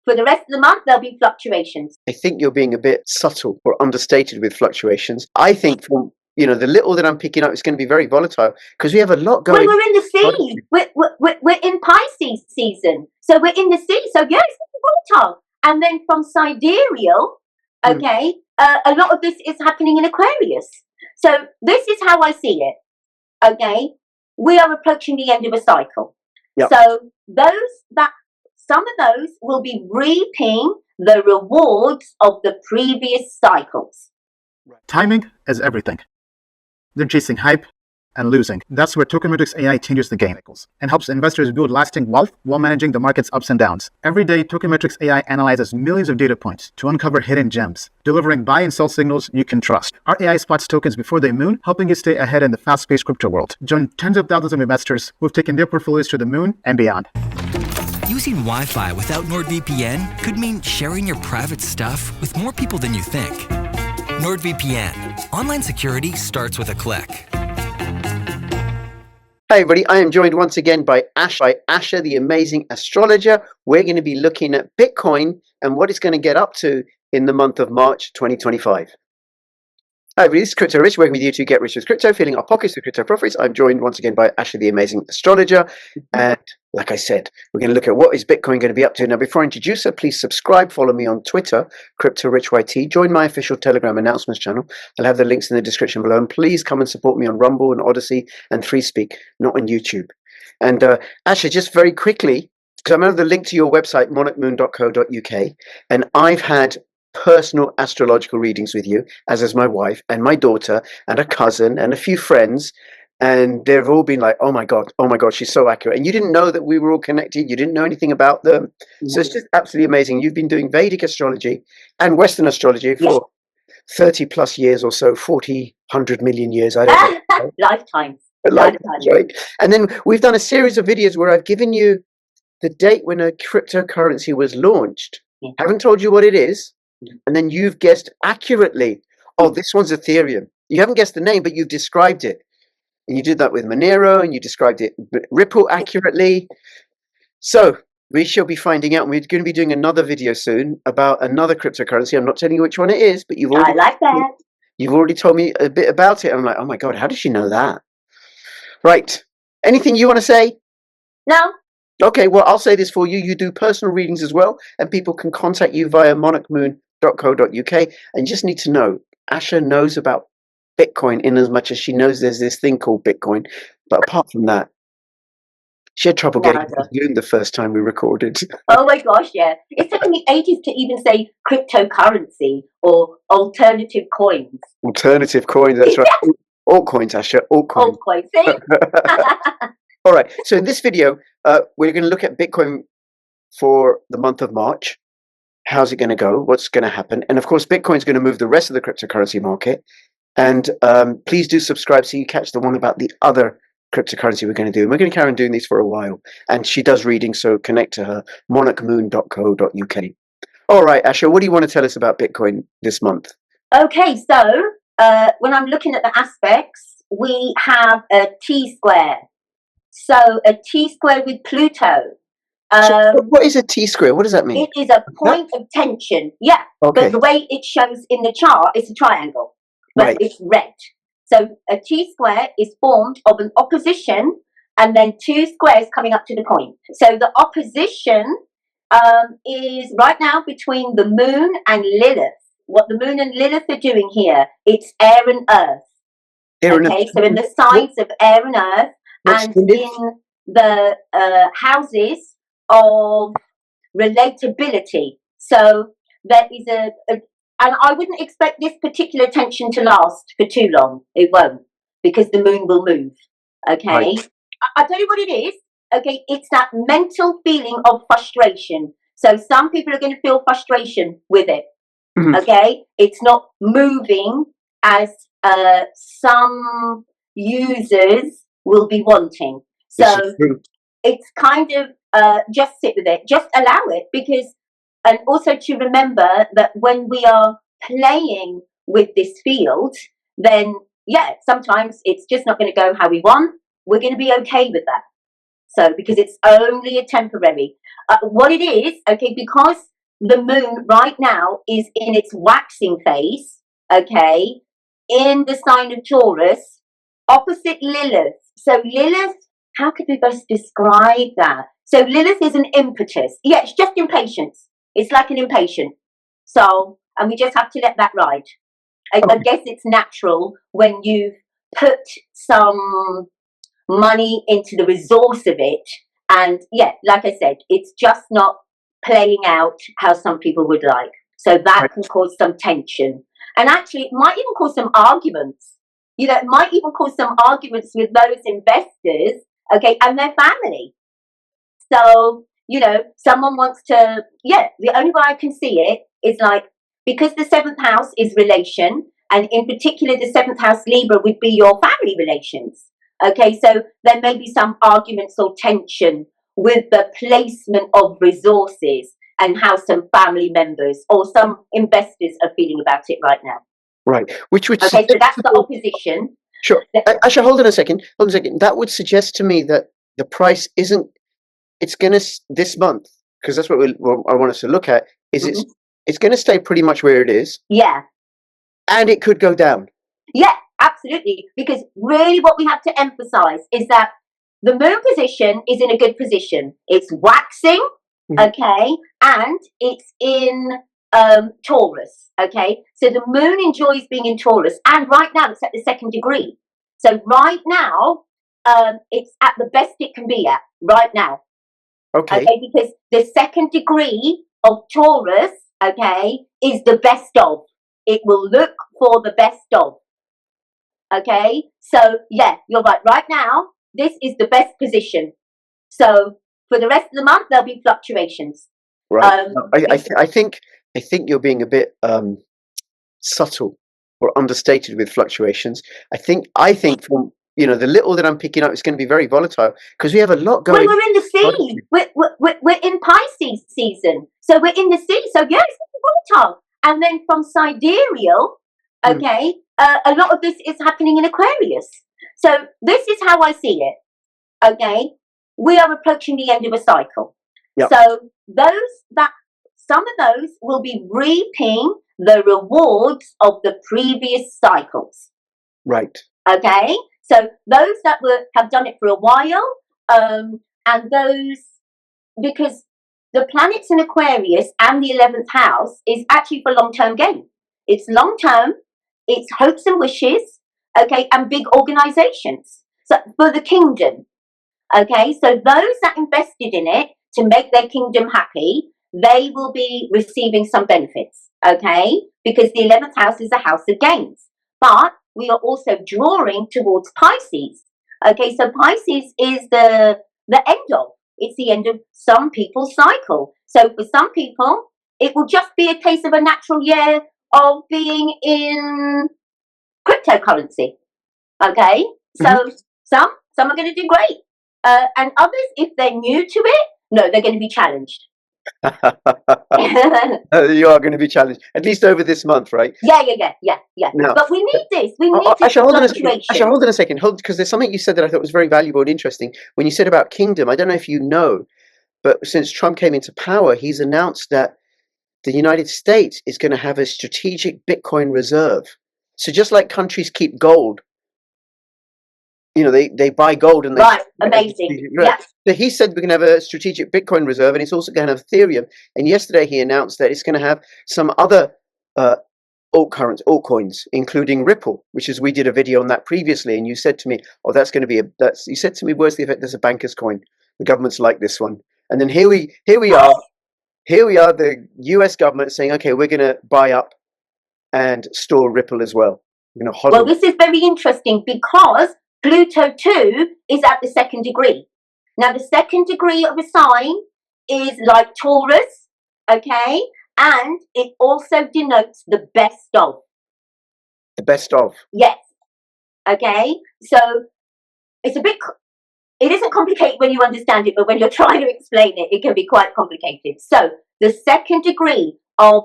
for the rest of the month, there'll be fluctuations. I think you're being a bit subtle or understated with fluctuations. I think from the little that I'm picking up, it's going to be very volatile because we have a lot going. Well, we're in the sea. We're in Pisces season, so we're in the sea. So yeah, it's going to be volatile. And then from sidereal, okay, a lot of this is happening in Aquarius. So this is how I see it. Okay, we are approaching the end of a cycle. Yep. So some of those will be reaping the rewards of the previous cycles. Timing is everything. They're chasing hype and losing. That's where Tokenmetrics AI changes the game and helps investors build lasting wealth while managing the market's ups and downs. Every day, Tokenmetrics AI analyzes millions of data points to uncover hidden gems, delivering buy and sell signals you can trust. Our AI spots tokens before they moon, helping you stay ahead in the fast-paced crypto world. Join tens of thousands of investors who've taken their portfolios to the moon and beyond. Using Wi-Fi without NordVPN could mean sharing your private stuff with more people than you think. NordVPN. Online security starts with a click. Hi everybody, I am joined once again by Asha, the amazing astrologer. We're going to be looking at Bitcoin and what it's going to get up to in the month of March 2025. Hi everybody, this is Crypto Rich, working with you to get rich with crypto, filling our pockets with crypto profits. I'm joined once again by Asha, the amazing astrologer. And like I said, we're going to look at what is Bitcoin going to be up to. Now, before I introduce her, please subscribe, follow me on Twitter, CryptoRichYT, join my official Telegram announcements channel. I'll have the links in the description below. And please come and support me on Rumble and ODYSEE and ThreeSpeak, not on YouTube. And Asha, just very quickly, because I'm going to have the link to your website, monarchmoon.co.uk, and I've had personal astrological readings with you, as is my wife and my daughter and a cousin and a few friends, and they've all been like, oh my god, she's so accurate. And you didn't know that we were all connected, you didn't know anything about them. So it's just absolutely amazing. You've been doing Vedic astrology and Western astrology for 30 plus years or so, 40, 100 million years, I don't know. Lifetimes. Right? And then we've done a series of videos where I've given you the date when a cryptocurrency was launched. Haven't told you what it is. And then you've guessed accurately, oh, this one's Ethereum. You haven't guessed the name, but you've described it. And you did that with Monero, and you described it Ripple accurately. So we shall be finding out. We're going to be doing another video soon about another cryptocurrency. I'm not telling you which one it is, but you've already told me a bit about it. I'm like, oh my God, how does she know that? Right. Anything you want to say? No. Okay, well, I'll say this for you. You do personal readings as well, and people can contact you via monarchmoon.co.uk. And you just need to know, Asha knows about Bitcoin in as much as she knows there's this thing called Bitcoin. But apart from that, she had trouble getting Zoom the first time we recorded. Oh my gosh, yeah. It's taken me ages to even say cryptocurrency or alternative coins. Alternative coins, that's right. Altcoins, Asha, altcoins. Altcoins, see? All right, so in this video, we're going to look at Bitcoin for the month of March. How's it going to go? What's going to happen? And of course, Bitcoin's going to move the rest of the cryptocurrency market. And please do subscribe so you catch the one about the other cryptocurrency we're going to do. And we're going to carry on doing these for a while. And she does readings, so connect to her, monarchmoon.co.uk. All right, Asha, what do you want to tell us about Bitcoin this month? Okay, so when I'm looking at the aspects, we have a T-square. So a T-square with Pluto. So what is a T-square? What does that mean? It is a point of tension. Yeah. Okay. But the way it shows in the chart, it's a triangle. But it's red. So a T-square is formed of an opposition and then two squares coming up to the point. So the opposition is right now between the moon and Lilith. What the moon and Lilith are doing here, it's air and earth. So in the signs of air and earth, and in the houses of relatability. So there is and I wouldn't expect this particular tension to last for too long. It won't, because the moon will move. Okay. Right. I'll tell you what it is. Okay. It's that mental feeling of frustration. So some people are going to feel frustration with it. Mm-hmm. Okay. It's not moving as some users will be wanting. So it's kind of just sit with it, just allow it, because, and also to remember that when we are playing with this field, then yeah, sometimes it's just not going to go how we want. We're going to be okay with that. So because it's only a temporary, what it is, okay, because the moon right now is in its waxing phase, okay, in the sign of Taurus, opposite Lilith. So Lilith, how could we best describe that? So Lilith is an impetus. Yeah, it's just impatience. It's like an impatient. So, and we just have to let that ride. I guess it's natural when you've put some money into the resource of it. And yeah, like I said, it's just not playing out how some people would like. So that can cause some tension. And actually, it might even cause some arguments. You know, it might even cause some arguments with those investors, okay, and their family. So, you know, someone wants to, yeah, the only way I can see it is like, because the 7th house is relation, and in particular, the 7th house Libra would be your family relations. Okay, so there may be some arguments or tension with the placement of resources and how some family members or some investors are feeling about it right now. Right, which would okay, so that's the opposition. Sure. Asha, hold on a second. Hold on a second. That would suggest to me that the price isn't. It's going to this month, because that's what I want us to look at. Is it's going to stay pretty much where it is. Yeah. And it could go down. Yeah, absolutely. Because really, what we have to emphasize is that the moon position is in a good position. It's waxing, okay, and it's in Taurus, okay. So the moon enjoys being in Taurus, and right now it's at the 2nd degree. So right now, it's at the best it can be at right now. Okay. Because the 2nd degree of Taurus, okay, is the best of. It will look for the best of. Okay, so yeah, you're right. Right now, this is the best position. So for the rest of the month, there'll be fluctuations. Right. I think you're being a bit subtle or understated with fluctuations. I think from the little that I'm picking up, it's going to be very volatile because we have a lot going. Well, we're in the sea. We're in Pisces season, so we're in the sea. So yeah, it's going to be volatile. And then from sidereal, okay, a lot of this is happening in Aquarius. So this is how I see it. Okay, we are approaching the end of a cycle. Yep. So some of those will be reaping the rewards of the previous cycles. Right. Okay, so those that have done it for a while, and those, because the planets in Aquarius and the 11th house is actually for long-term gain. It's long-term, it's hopes and wishes, okay, and big organizations. So for the kingdom, okay, so those that invested in it to make their kingdom happy, they will be receiving some benefits, okay, because the 11th house is a house of gains. But we are also drawing towards Pisces. Okay, so Pisces is the end of. It's the end of some people's cycle. So for some people, it will just be a case of a natural year of being in cryptocurrency. Okay, so some are going to do great, and others, if they're new to it, no, they're going to be challenged. You are going to be challenged, at least over this month, right? Yeah. No. But we need this. We need this fluctuation. Asha, hold on a second. Because there's something you said that I thought was very valuable and interesting. When you said about kingdom, I don't know if you know, but since Trump came into power, he's announced that the United States is going to have a strategic Bitcoin reserve. So just like countries keep gold, they buy gold and they amazing. Yeah. So he said we're going to have a strategic Bitcoin reserve, and it's also going to have Ethereum. And yesterday he announced that it's going to have some other altcoins, including Ripple, which is, we did a video on that previously, and you said to me, "Oh, that's going to be you said to me, words to the effect, there's a banker's coin. The government's like this one." And then here we are. Here we are, the US government saying, okay, we're going to buy up and store Ripple as well. Well, this is very interesting because Pluto too is at the 2nd degree. Now, the 2nd degree of a sign is like Taurus, okay? And it also denotes the best of. The best of? Yes. Okay? So it isn't complicated when you understand it, but when you're trying to explain it, it can be quite complicated. So the 2nd degree of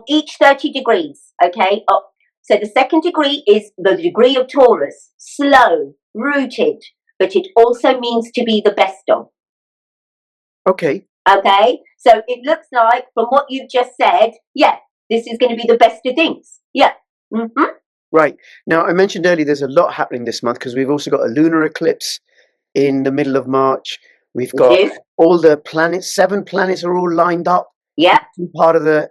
each 30 degrees, okay? So the 2nd degree is the degree of Taurus, slow, rooted, but it also means to be the best of. Okay. Okay, so it looks like, from what you've just said, yeah, this is going to be the best of things. Yeah. Mm-hmm. Right. Now, I mentioned earlier there's a lot happening this month because we've also got a lunar eclipse in the middle of March. We've got all the planets, 7 planets are all lined up. Yeah. Part of the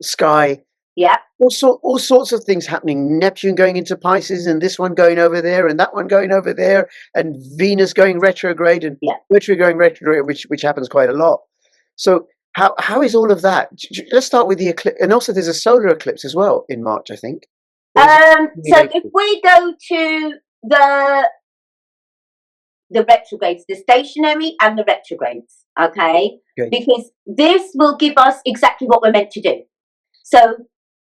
sky. Yeah. All sorts of things happening. Neptune going into Pisces, and this one going over there, and that one going over there, and Venus going retrograde, and Mercury going retrograde, which happens quite a lot. So how is all of that? Let's start with the eclipse, and also there's a solar eclipse as well in March, I think. So if we go to the retrogrades, the stationary and the retrogrades, okay? Because this will give us exactly what we're meant to do. So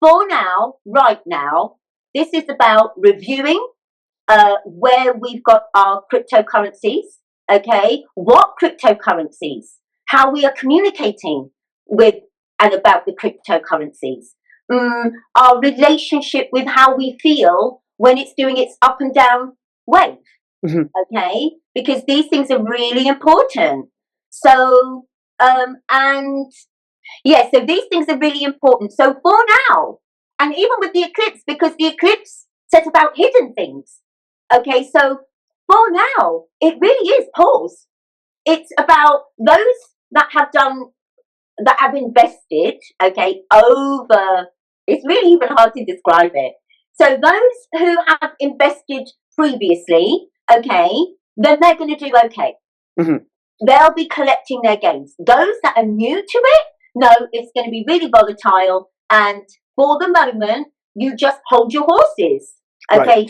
for now, right now, this is about reviewing where we've got our cryptocurrencies, okay? What cryptocurrencies, how we are communicating with and about the cryptocurrencies, our relationship with how we feel when it's doing its up and down wave, okay? Because these things are really important. So, and yeah, so these things are really important. So for now, and even with the eclipse, because the eclipse says about hidden things, okay? So for now, it really is pause. It's about those that have invested, okay, over, it's really even hard to describe it. So those who have invested previously, okay, then they're going to do okay. They'll be collecting their gains. Those that are new to it, no, it's going to be really volatile. And for the moment, you just hold your horses, okay?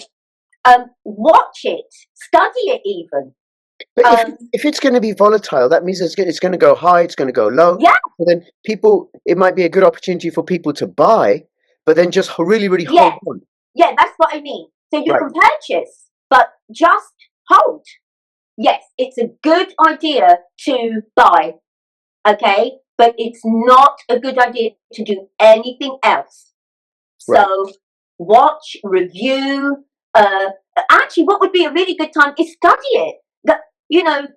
Watch it, study it even. But if it's going to be volatile, that means it's going to go high, it's going to go low. Yeah. And then it might be a good opportunity for people to buy, but then just really, really hold on. Yeah, that's what I mean. So you can purchase, but just hold. Yes, it's a good idea to buy, okay? But it's not a good idea to do anything else. So watch, review. Actually, what would be a really good time is study it. You know,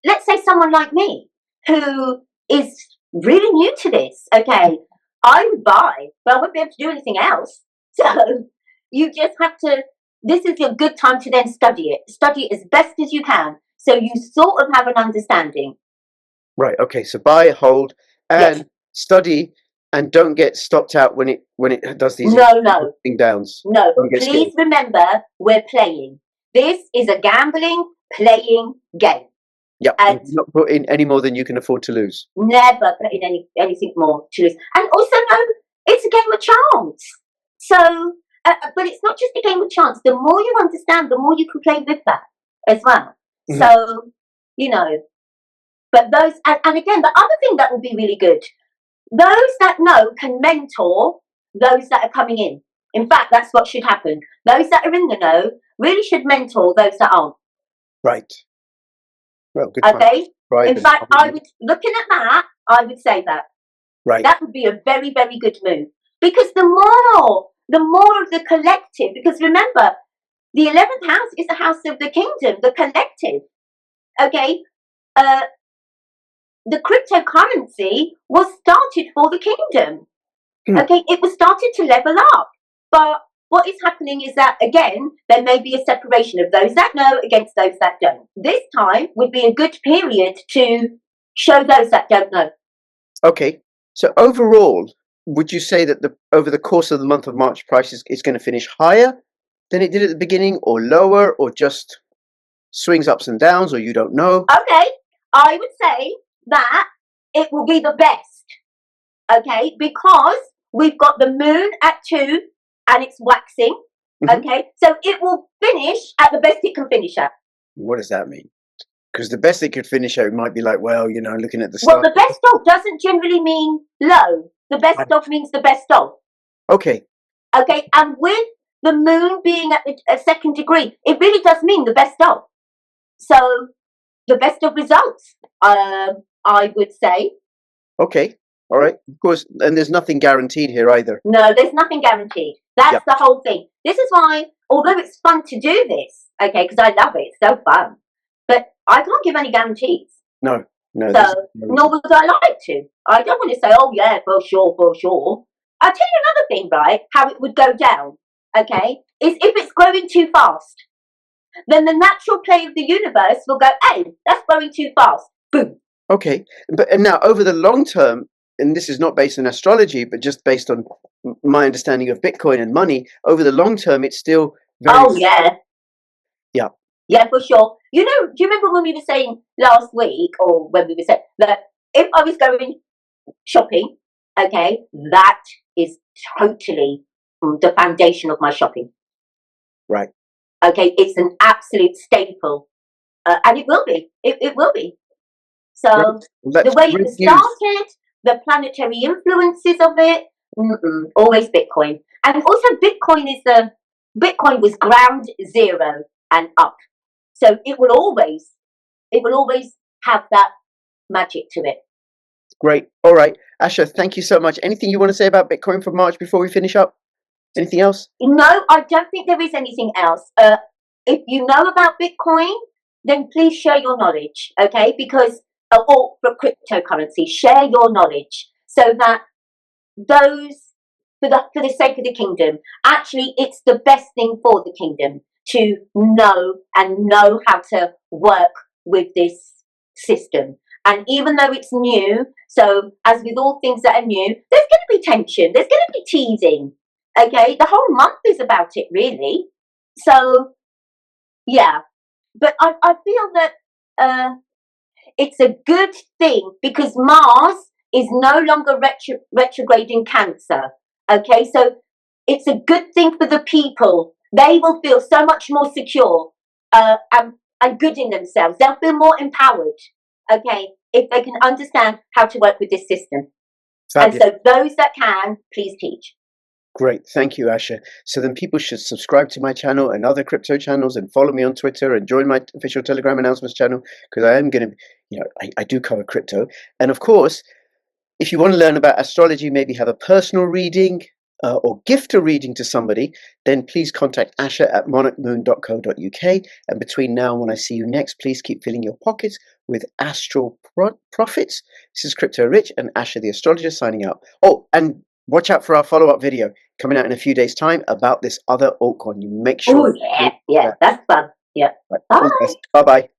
let's say someone like me who is really new to this, okay, I would buy, but I wouldn't be able to do anything else. So you just have to, this is a good time to then study it. Study it as best as you can, so you sort of have an understanding. Right, okay, so buy, hold, and study, and don't get stopped out when it does these downs. No, please remember, we're playing. This is a gambling, playing game. Yeah, and not put in any more than you can afford to lose. Never put in anything more to lose. And also, no, it's a game of chance. So, but it's not just a game of chance. The more you understand, the more you can play with that as well. So, you know, but those, and again, the other thing that will be really good, those that know can mentor those that are coming in. In fact, that's what should happen. Those that are in the know really should mentor those that aren't. Right. Well, good. Okay. In fact, looking at that, I would say that. Right. That would be a very, very good move. Because the more of the collective, because remember, the 11th house is the house of the kingdom, the collective. Okay. The cryptocurrency was started for the kingdom. Okay. It was started to level up. But what is happening is that, again, there may be a separation of those that know against those that don't. This time would be a good period to show those that don't know. Okay. So overall, would you say that over the course of the month of March, price is going to finish higher than it did at the beginning, or lower, or just swings ups and downs, or you don't know? Okay. I would say that it will be the best. Okay. Because we've got the moon at 2. And it's waxing, okay? So it will finish at the best it can finish at. What does that mean? Because the best it could finish at might be like, well, you know, looking at the stars. Well, the best of doesn't generally mean low. The best of means the best of. Okay. Okay, and with the moon being at a 2nd degree, it really does mean the best of. So the best of results, I would say. Okay. All right. Of course, and there's nothing guaranteed here either. No, there's nothing guaranteed. That's the whole thing. This is why, although it's fun to do this, okay, because I love it, it's so fun, but I can't give any guarantees. No. No, So, nor would I like to. I don't want to say, oh yeah, for sure, for sure. I'll tell you another thing, right, how it would go down, okay, is if it's growing too fast, then the natural play of the universe will go, hey, that's growing too fast. Boom. Okay, but and now over the long term, and this is not based on astrology, but just based on my understanding of Bitcoin and money, over the long term, it's still very... Oh, yeah. Yeah. Yeah, for sure. You know, do you remember when we were saying last week, or when we were saying that if I was going shopping, okay, that is totally the foundation of my shopping. Right. Okay, it's an absolute staple. And it will be. It will be. So the way it started, the planetary influences of it, always Bitcoin. And also Bitcoin was ground zero and up. So it will always have that magic to it. Great. All right. Asha, thank you so much. Anything you want to say about Bitcoin for March before we finish up? Anything else? No, I don't think there is anything else. If you know about Bitcoin, then please share your knowledge, okay? Because, or for cryptocurrency, share your knowledge so that those, for the sake of the kingdom, actually it's the best thing for the kingdom to know how to work with this system. And even though it's new, so as with all things that are new, there's going to be tension, there's going to be teasing, okay? The whole month is about it, really. So, yeah. But I feel that it's a good thing because Mars is no longer retrograde in Cancer, okay? So it's a good thing for the people. They will feel so much more secure and good in themselves. They'll feel more empowered, okay, if they can understand how to work with this system. Fabulous. And so those that can, please teach. Great. Thank you, Asha. So then people should subscribe to my channel and other crypto channels and follow me on Twitter and join my official Telegram announcements channel because I am going to, I do cover crypto. And of course, if you want to learn about astrology, maybe have a personal reading or gift a reading to somebody, then please contact Asha at monarchmoon.co.uk. And between now and when I see you next, please keep filling your pockets with astral profits. This is Crypto Rich and Asha the Astrologer signing out. Oh, and watch out for our follow-up video coming out in a few days' time about this other altcoin. You make sure. Oh, yeah, that's fun. Yeah. Right. Bye. Bye-bye.